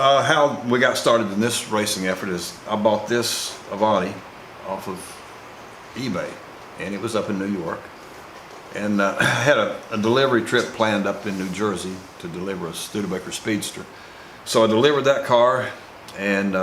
How we got started in this racing effort is I bought this Avanti off of eBay, and it was up in New York. And I had a delivery trip planned up in New Jersey to deliver a Studebaker Speedster. So I delivered that car and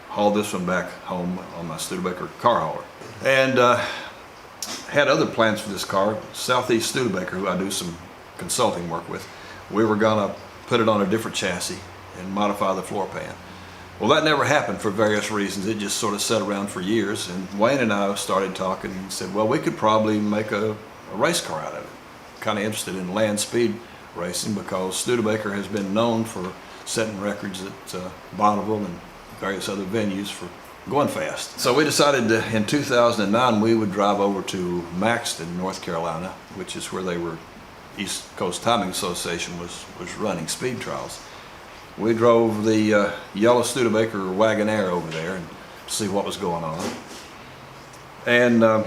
hauled this one back home on my Studebaker car hauler. And had other plans for this car. Southeast Studebaker, who I do some consulting work with, we were gonna put it on a different chassis and modify the floor pan. Well, that never happened for various reasons. It just sort of sat around for years, and Wayne and I started talking and said, well, we could probably make a race car out of it. Kind of interested in land speed racing because Studebaker has been known for setting records at Bonneville and various other venues for going fast. So we decided in 2009 we would drive over to Maxton, North Carolina, which is where they were, East Coast Timing Association was running speed trials. We drove the yellow Studebaker Wagonaire over there and see what was going on, and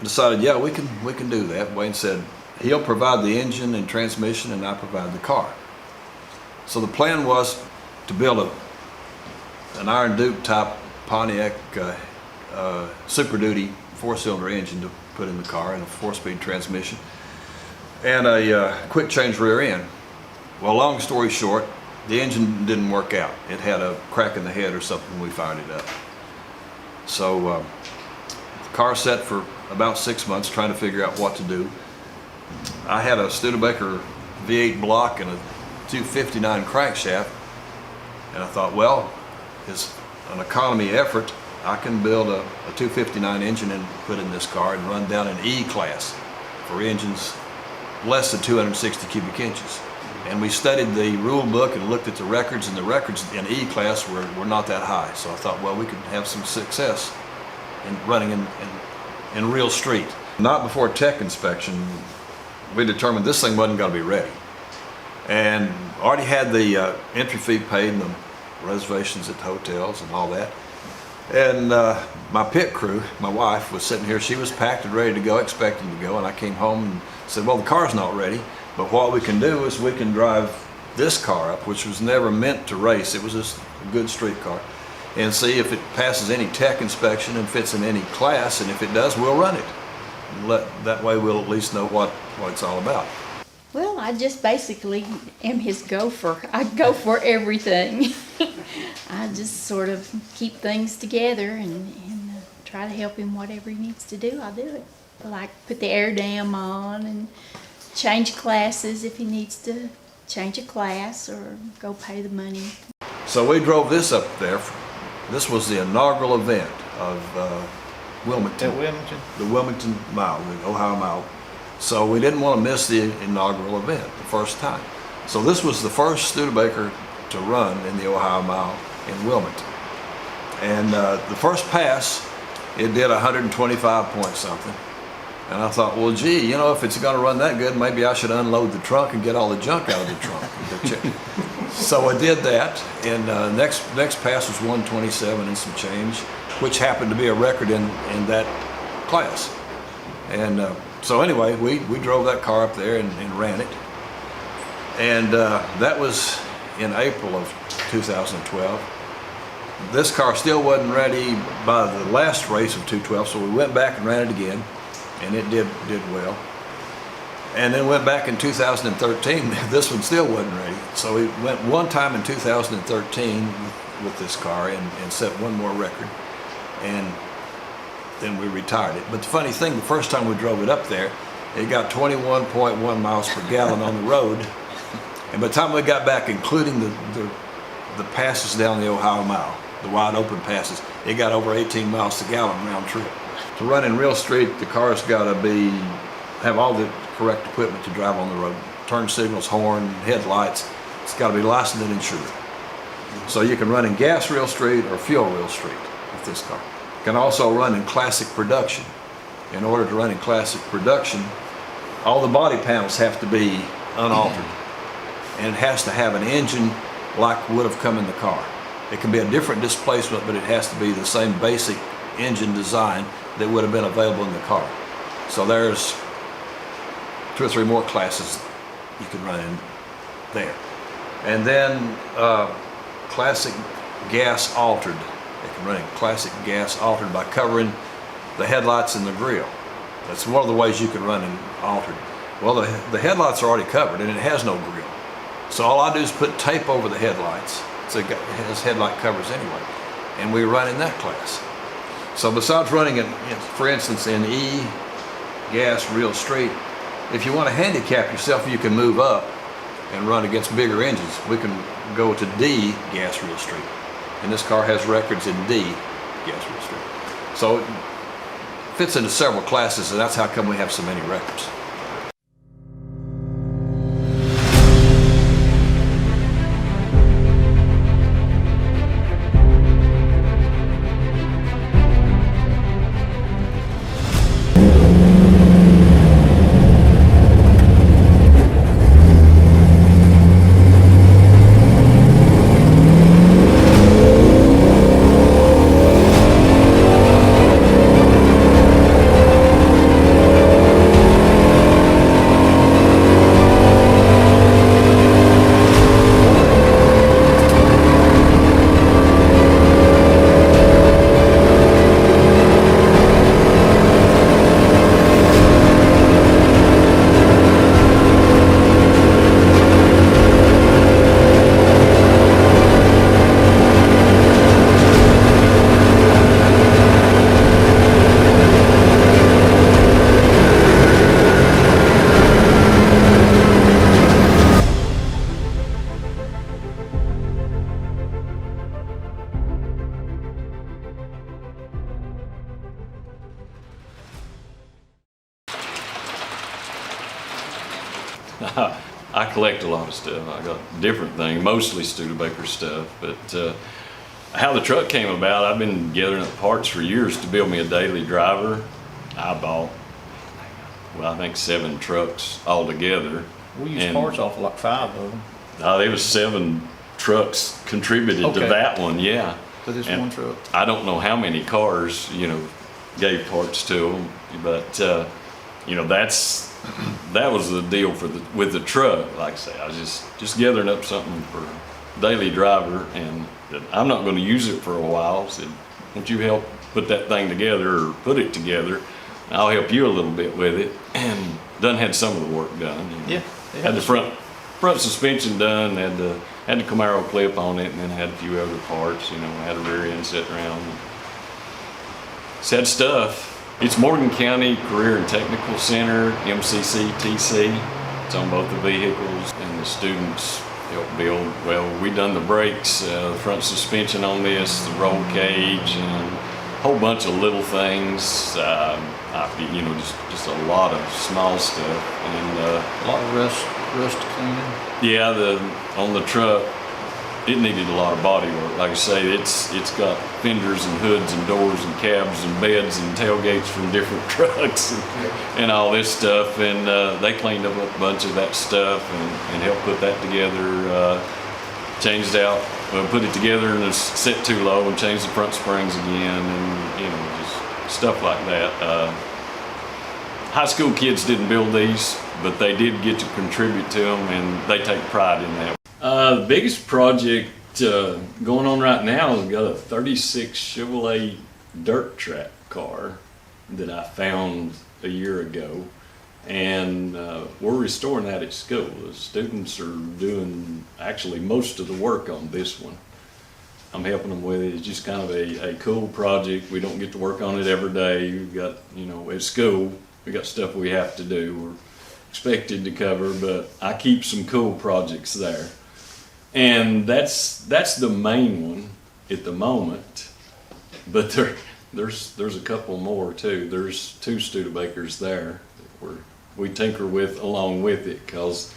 decided, yeah, we can do that. Wayne said he'll provide the engine and transmission, and I provide the car. So the plan was to build an Iron Duke type Pontiac Super Duty 4-cylinder engine to put in the car, and a 4-speed transmission, and a quick change rear end. Well, long story short, the engine didn't work out. It had a crack in the head or something when we fired it up. So the car sat for about 6 months trying to figure out what to do. I had a Studebaker V8 block and a 259 crankshaft, and I thought, well, as an economy effort, I can build a 259 engine and put in this car and run down an E class for engines less than 260 cubic inches. And we studied the rule book and looked at the records, and the records in E class were not that high. So I thought, well, we could have some success in running in real street. Not before tech inspection, we determined this thing wasn't going to be ready. And already had the entry fee paid and the reservations at hotels and all that. And my pit crew, my wife, was sitting here. She was packed and ready to go, expecting to go. And I came home and said, well, the car's not ready. But what we can do is we can drive this car up, which was never meant to race. It was just a good street car, and see if it passes any tech inspection and fits in any class. And if it does, we'll run it. That way we'll at least know what it's all about. Well, I just basically am his gopher. I go for everything. I just sort of keep things together and try to help him whatever he needs to do, I'll do it. Like put the air dam on and change classes if he needs to change a class or go pay the money. So we drove this up there. This was the inaugural event of Wilmington. At Wilmington? The Wilmington Mile, the Ohio Mile. So we didn't want to miss the inaugural event the first time. So this was the first Studebaker to run in the Ohio Mile in Wilmington. And the first pass, it did 125 point something. And I thought, well, gee, you know, if it's going to run that good, maybe I should unload the trunk and get all the junk out of the trunk. So I did that, and next pass was 127 and some change, which happened to be a record in that class. And so anyway, we drove that car up there and ran it. And that was in April of 2012. This car still wasn't ready by the last race of 212, so we went back and ran it again. And it did well. And then went back in 2013, this one still wasn't ready. So we went one time in 2013 with this car and set one more record, and then we retired it. But the funny thing, the first time we drove it up there, it got 21.1 miles per gallon on the road. And by the time we got back, including the passes down the Ohio Mile, the wide open passes, it got over 18 miles per gallon round trip. To run in real street, the car's got to have all the correct equipment to drive on the road. Turn signals, horn, headlights. It's got to be licensed and insured. So you can run in gas real street or fuel real street with this car. You can also run in classic production. In order to run in classic production, all the body panels have to be unaltered. And it has to have an engine like would have come in the car. It can be a different displacement, but it has to be the same basic engine design that would have been available in the car. So there's 2 or 3 more classes you can run in there. And then classic gas altered. They can run it classic gas altered by covering the headlights and the grille. That's one of the ways you can run it altered. Well, the headlights are already covered and it has no grille. So all I do is put tape over the headlights. So it has headlight covers anyway. And we run in that class. So besides running it, for instance, in E gas real straight, if you want to handicap yourself, you can move up and run against bigger engines. We can go to D gas real straight. And this car has records in D gas real straight. So it fits into several classes, and that's how come we have so many records. I collect a lot of stuff. I got different things, mostly Studebaker stuff, but how the truck came about, I've been gathering up parts for years to build me a daily driver. I bought, well, I think 7 trucks altogether. We use parts off of like 5 of them. There was 7 trucks contributed to that one, yeah. To this And one truck. I don't know how many cars, gave parts to them, but that was the deal with the truck. Like I say, I was just gathering up something for daily driver, and I'm not going to use it for a while. So won't you help put that thing together or put it together? I'll help you a little bit with it. And done had some of the work done. Yeah. Had the front suspension done. Had the Camaro clip on it, and then had a few other parts. Had a rear end set around. Just had stuff. It's Morgan County Career and Technical Center, MCC, TC. It's on both the vehicles, and the students help build. Well, we done the brakes, the front suspension on this, the roll cage, and a whole bunch of little things. Just a lot of small stuff, and A lot of rust cleaning. yeah, on the truck, it needed a lot of body work. Like I say, it's got fenders and hoods and doors and cabs and beds and tailgates from different trucks and all this stuff. And they cleaned up a bunch of that stuff and helped put that together. Changed out, put it together and it's set too low and changed the front springs again, and just stuff like that. High school kids didn't build these, but they did get to contribute to them, and they take pride in that. The biggest project going on right now is I've got a 36 Chevrolet dirt track car that I found a year ago, and we're restoring that at school. The students are doing actually most of the work on this one. I'm helping them with it. It's just kind of a cool project. We don't get to work on it every day. We've got, at school, we got stuff we have to do. We're expected to cover, but I keep some cool projects there. And that's the main one at the moment. But there's a couple more too. There's 2 Studebakers there that we tinker with along with it, because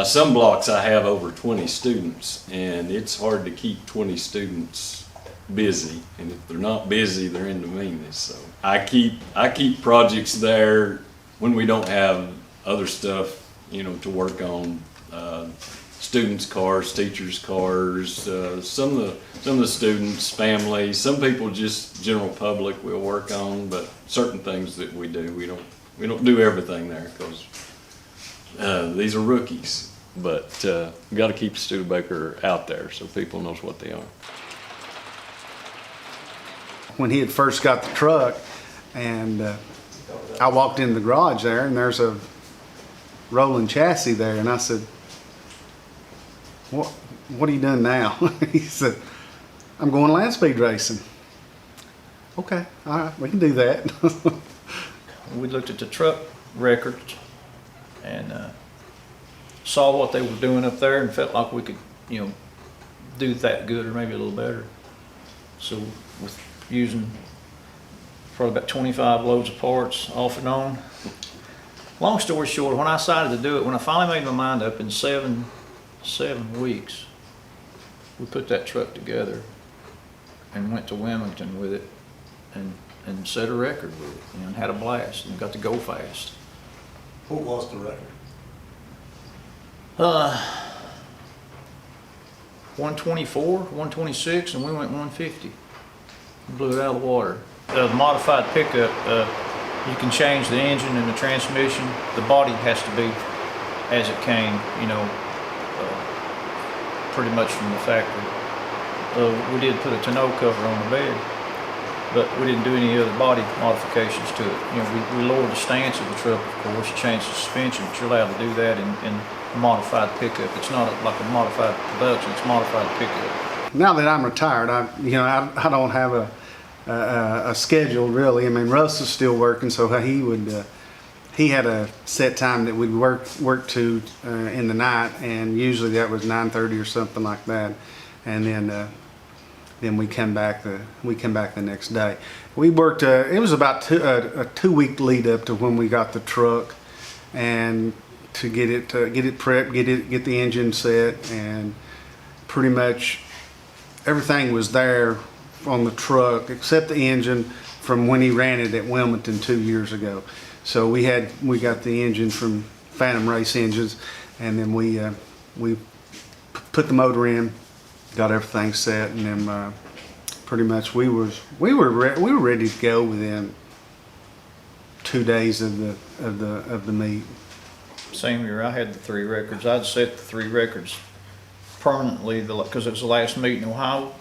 some blocks I have over 20 students, and it's hard to keep 20 students busy. And if they're not busy, they're into meanness. So I keep projects there when we don't have other stuff, to work on. Students' cars, teachers' cars, some of the students' families, some people just general public we'll work on, but certain things that we do, we don't do everything there, because these are rookies, But we got to keep Studebaker out there so people knows what they are. When he had first got the truck, and I walked in the garage there, and there's a rolling chassis there, and I said, what are you doing now? He said, I'm going land speed racing. Okay, all right, we can do that. We looked at the truck records and saw what they were doing up there and felt like we could, do that good or maybe a little better. So with using probably about 25 loads of parts off and on. Long story short, when I decided to do it, when I finally made my mind up in seven weeks, we put that truck together and went to Wilmington with it and set a record with it, and had a blast and got to go fast. What was the record? 124, 126, and we went 150. Blew it out of the water. The modified pickup, you can change the engine and the transmission. The body has to be as it came, pretty much from the factory. We did put a tonneau cover on the bed, but we didn't do any other body modifications to it. We lowered the stance of the truck, of course, changed the suspension, but you're allowed to do that in a modified pickup. It's not like a modified production, it's modified pickup. Now that I'm retired, I don't have a schedule really. I mean, Russ is still working, so he had a set time that we'd work to in the night, and usually that was 9:30 or something like that, and then we come back the next day. We worked. It was about a 2-week lead up to when we got the truck, and to get it prepped, get the engine set, and pretty much everything was there on the truck except the engine from when he ran it at Wilmington 2 years ago. So we got the engine from Phantom Race Engines, and then we put the motor in, got everything set, and then pretty much we were ready to go within 2 days of the meet. Same year, I had the 3 records. I'd set the 3 records permanently because it was the last meet in Ohio,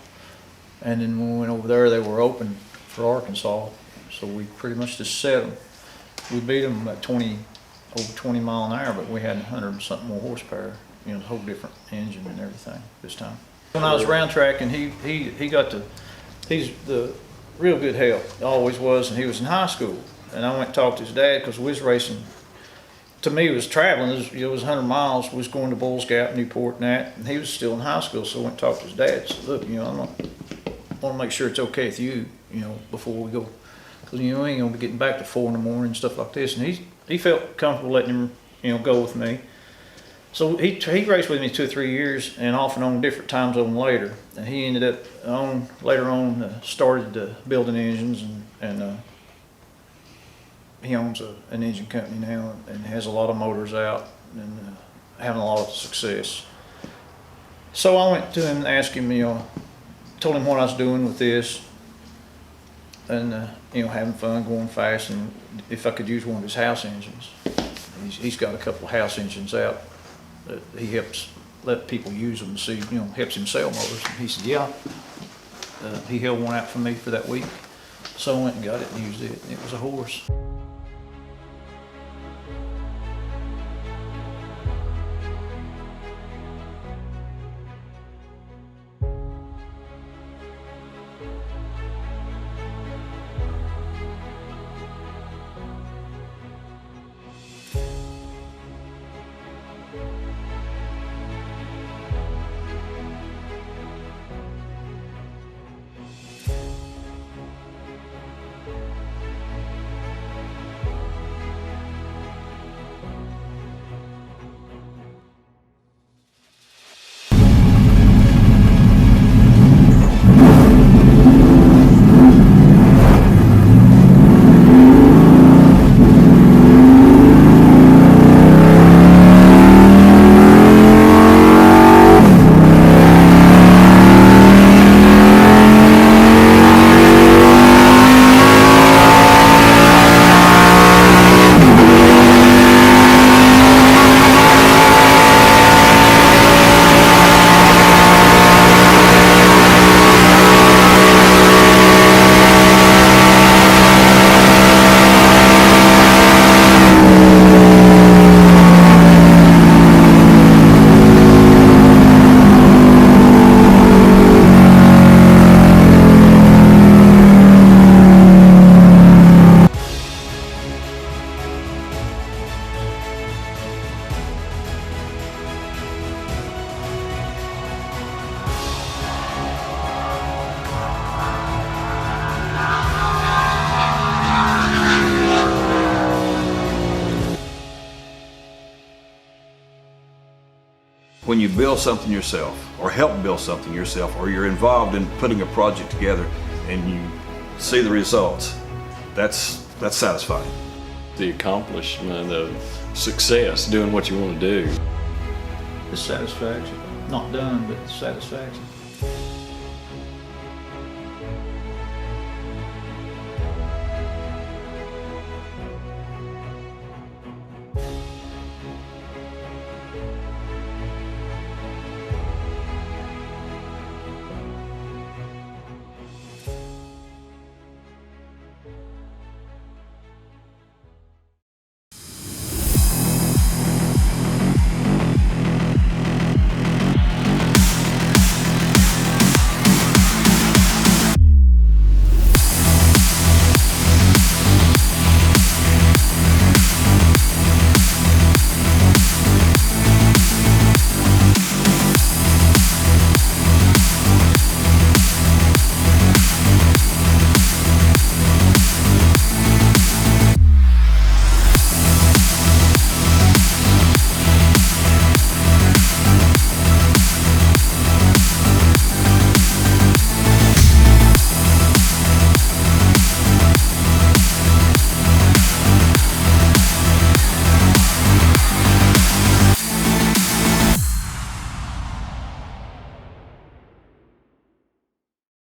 and then when we went over there, they were open for Arkansas, so we pretty much just set them. We beat them at over 20 mile an hour, but we had 100 something more horsepower. A whole different engine and everything this time. When I was round tracking, he's the real good help, always was, and he was in high school. And I went and talked to his dad because we was racing. To me, it was traveling. It was 100 miles. We was going to Bulls Gap, Newport, and that. And he was still in high school, so I went and talked to his dad. Said, look, I want to make sure it's okay with you, before we go, because we ain't gonna be getting back to 4 in the morning and stuff like this. And he felt comfortable letting him, go with me. So he raced with me 2 or 3 years, and off and on different times on later. And he ended up later on started building engines, and he owns an engine company now and has a lot of motors out and having a lot of success. So I went to him and asked him, told him what I was doing with this, and having fun, going fast, and if I could use one of his house engines. He's got a couple of house engines out that he helps let people use them to see, helps him sell motors. And he said, yeah. He held one out for me for that week. So I went and got it and used it. It was a horse. when you build something yourself, or help build something yourself, or you're involved in putting a project together and you see the results, that's satisfying. The accomplishment of success, doing what you want to do. The satisfaction, not done, but the satisfaction.